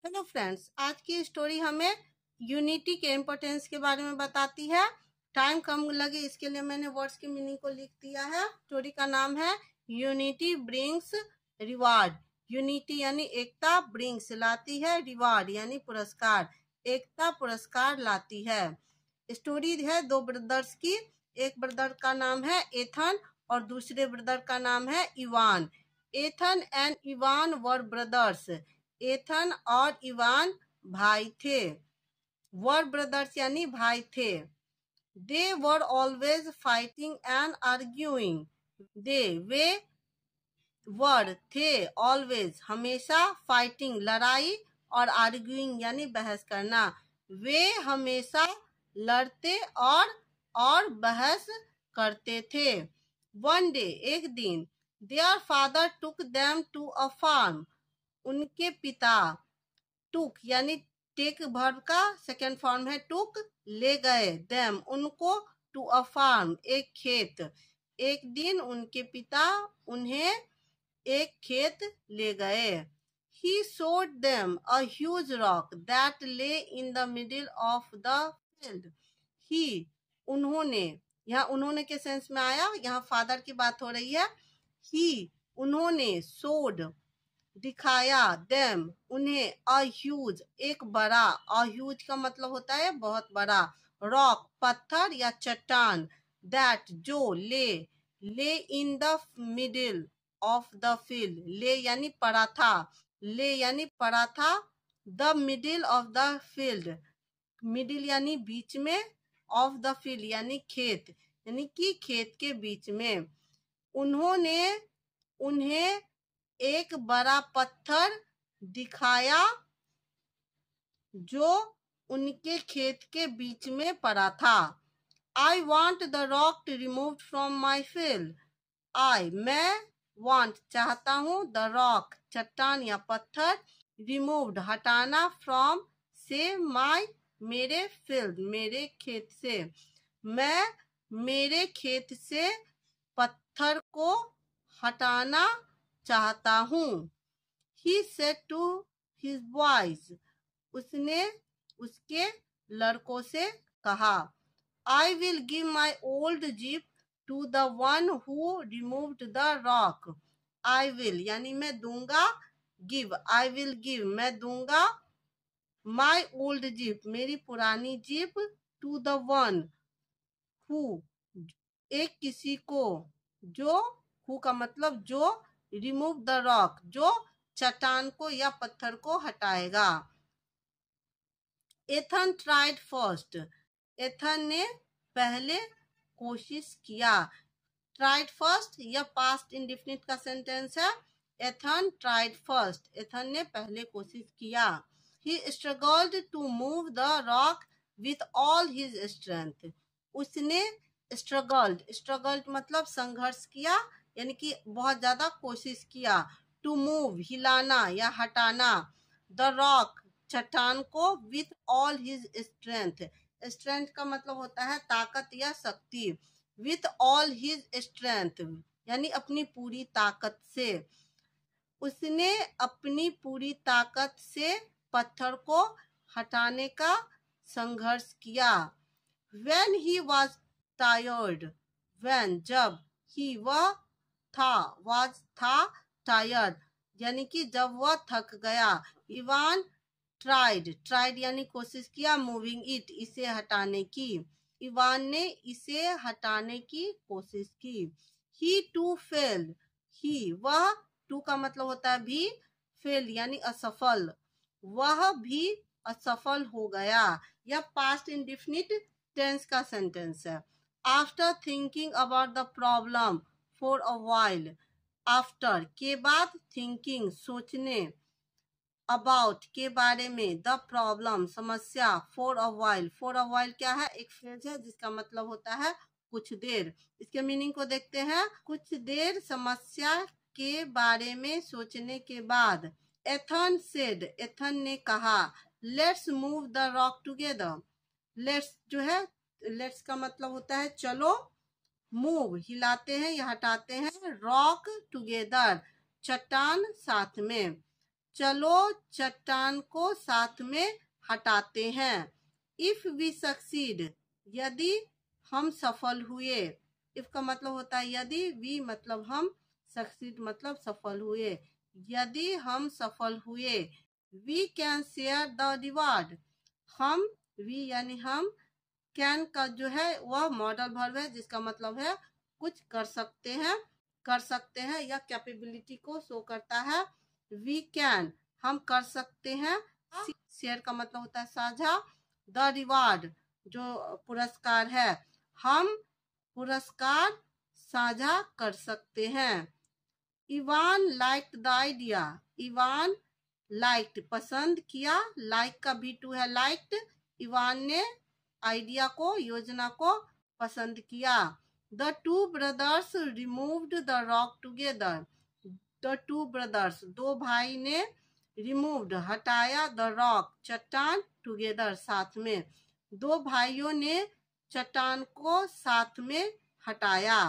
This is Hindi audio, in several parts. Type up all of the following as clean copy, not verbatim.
हेलो फ्रेंड्स, आज की स्टोरी हमें यूनिटी के इम्पोर्टेंस के बारे में बताती है। टाइम कम लगे इसके लिए मैंने वर्ड्स की मीनिंग को लिख दिया है। स्टोरी का नाम है यूनिटी ब्रिंग्स रिवार्ड। यूनिटी यानी एकता, ब्रिंग्स लाती है, रिवार्ड यानी पुरस्कार, एकता पुरस्कार लाती है। स्टोरी है दो ब्रदर्स की। एक ब्रदर का नाम है एथन और दूसरे ब्रदर का नाम है Evan. Ethan and Evan were brothers. Ethan और इवान भाई थे। वर ब्रदर्स यानी भाई थे। They were always fighting and arguing. वे वर थे, ऑलवेज हमेशा, फाइटिंग लड़ाई, और आर्ग्यूइंग यानी बहस करना। वे हमेशा लड़ते और बहस करते थे। वन डे एक दिन, their father took them to a farm. उनके पिता, टुक यानी टेक वर्ब का सेकेंड फॉर्म है टुक, ले गए, देम उनको, टू अ फार्म एक खेत। एक दिन उनके पिता उन्हें एक खेत ले गए। He showed them a huge rock that lay in the middle of the field. He उन्होंने, यहाँ उन्होंने के सेंस में आया, यहाँ फादर की बात हो रही है। He उन्होंने, showed दिखाया, them उन्हें, a huge एक बड़ा, a huge का मतलब होता है बहुत बड़ा, rock पत्थर या चट्टान, that जो, ले in the middle of the field, ले यानी पड़ा था, ले यानी पड़ा था, the middle of the field, middle यानी बीच में, of the field यानी खेत, यानी कि खेत के बीच में। उन्होंने उन्हें एक बड़ा पत्थर दिखाया जो उनके खेत के बीच में पड़ा था। I want the rock to removed from my field. मैं want चाहता हूँ, the rock चट्टान या पत्थर, removed हटाना, from से my मेरे field मेरे खेत से। मैं मेरे खेत से पत्थर को हटाना चाहता हूँ। He said to his boys. उसने उसके लड़कों से कहा, I will give my old jeep to the one who removed the rock. I will यानी मैं दूंगा, give I will give मैं दूंगा, my old jeep मेरी पुरानी jeep, to the one who एक किसी को, जो, who का मतलब जो, remove the rock जो चट्टान को या पत्थर को हटाएगा। Ethan tried first. एथन ने पहले कोशिश किया। ट्राइड फर्स्ट या पास्ट इंडेफिनिट का सेंटेंस है। एथन ट्राइड फर्स्ट, एथन ने पहले कोशिश किया। He struggled to move the rock with all his strength. उसने स्ट्रगल्ड मतलब संघर्ष किया, यानी कि बहुत ज्यादा कोशिश किया। टू मूव हिलाना या हटाना, द रॉक चट्टान को, with all his strength. Strength का मतलब होता है ताकत या शक्ति। विथ ऑल हिज स्ट्रेंथ यानी अपनी पूरी ताकत से। उसने अपनी पूरी ताकत से पत्थर को हटाने का संघर्ष किया। When he was tired, when जब, he वह था, was था, tired यानी कि जब वह थक गया। इवान ट्राइड यानी कोशिश किया, मूविंग इट इसे हटाने की। इवान ने इसे हटाने की कोशिश की। ही टू फेल, ही वह, टू का मतलब होता है भी, फेल यानी असफल, वह भी असफल हो गया। यह पास्ट इंडेफिनिट टेंस का सेंटेंस है। After thinking about the problem for a while. After के बाद, थिंकिंग सोचने, अबाउट के बारे में, द प्रॉब्लम समस्या, फॉर अ व्हाइल क्या है, एक फ्रेज है जिसका मतलब होता है कुछ देर। इसके मीनिंग को देखते हैं। कुछ देर समस्या के बारे में सोचने के बाद। एथन सेड, एथन ने कहा, let's move the rock together. Let's जो है, लेट्स का मतलब होता है चलो, मूव हिलाते हैं या हटाते हैं, रॉक टुगेदर चट्टान साथ में। चलो चट्टान को साथ में हटाते हैं। इफ वी सक्सीड, यदि हम सफल हुए। इफ का मतलब होता है यदि, वी मतलब हम, सक्सीड मतलब सफल हुए। यदि हम सफल हुए, we can share the reward. हम, वी यानी हम, कैन का जो है वह मॉडल वर्ब है जिसका मतलब है कुछ कर सकते हैं या कैपेबिलिटी को शो करता है। वी कैन हम कर सकते हैं। शेयर का मतलब होता है साझा। द रिवार्ड जो पुरस्कार है, हम पुरस्कार साझा कर सकते हैं। Ivan like the idea, Ivan liked पसंद किया, लाइक का भी2 है लाइक्ड। इवान ने आइडिया को, योजना को पसंद किया। The two brothers removed the rock together, the two brothers दो भाई ने, रिमूव्ड हटाया, द रॉक चट्टान, टुगेदर साथ में। दो भाइयों ने चट्टान को साथ में हटाया।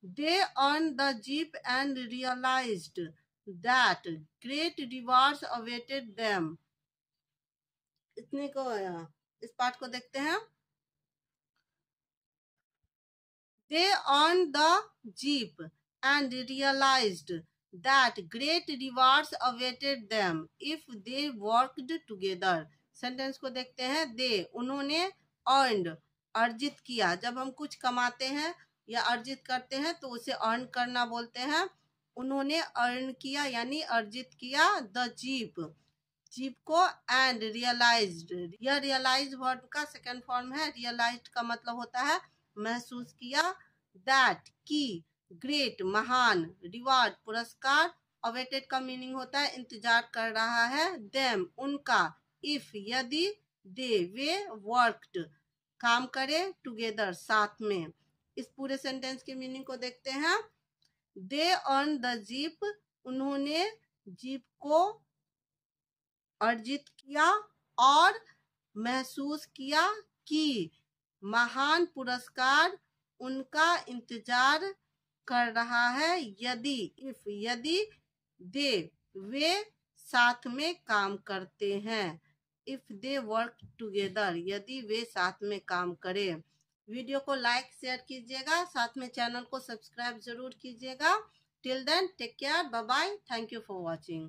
They earned the jeep and realized that great rewards awaited them. इतने को इस पार्ट को देखते हैं। They earned the jeep and realized that great rewards awaited them if they worked together. Sentence को देखते हैं। They उन्होंने, earned अर्जित किया। जब हम कुछ कमाते हैं या अर्जित करते हैं तो उसे अर्न करना बोलते हैं। उन्होंने अर्न किया यानी अर्जित किया द जीप, जीप को, एंड रियलाइज्ड, यह रियलाइज वर्ब का सेकंड फॉर्म है। रियलाइज्ड का मतलब होता है महसूस किया। दैट की, ग्रेट महान, रिवार्ड पुरस्कार, अवेटेड का मीनिंग होता है इंतजार कर रहा है। देम उनका, इफ यदि, दे वे, वर्कड काम करे, टुगेदर साथ में। इस पूरे सेंटेंस के मीनिंग को देखते हैं। दे अर्न द जीप, उन्होंने जीप को अर्जित किया और महसूस किया कि महान पुरस्कार उनका इंतजार कर रहा है यदि, इफ यदि, दे वे साथ में काम करते हैं। इफ दे वर्क टुगेदर, यदि वे साथ में काम करें। वीडियो को लाइक शेयर कीजिएगा, साथ में चैनल को सब्सक्राइब जरूर कीजिएगा। Till then take care, bye bye, thank you for watching.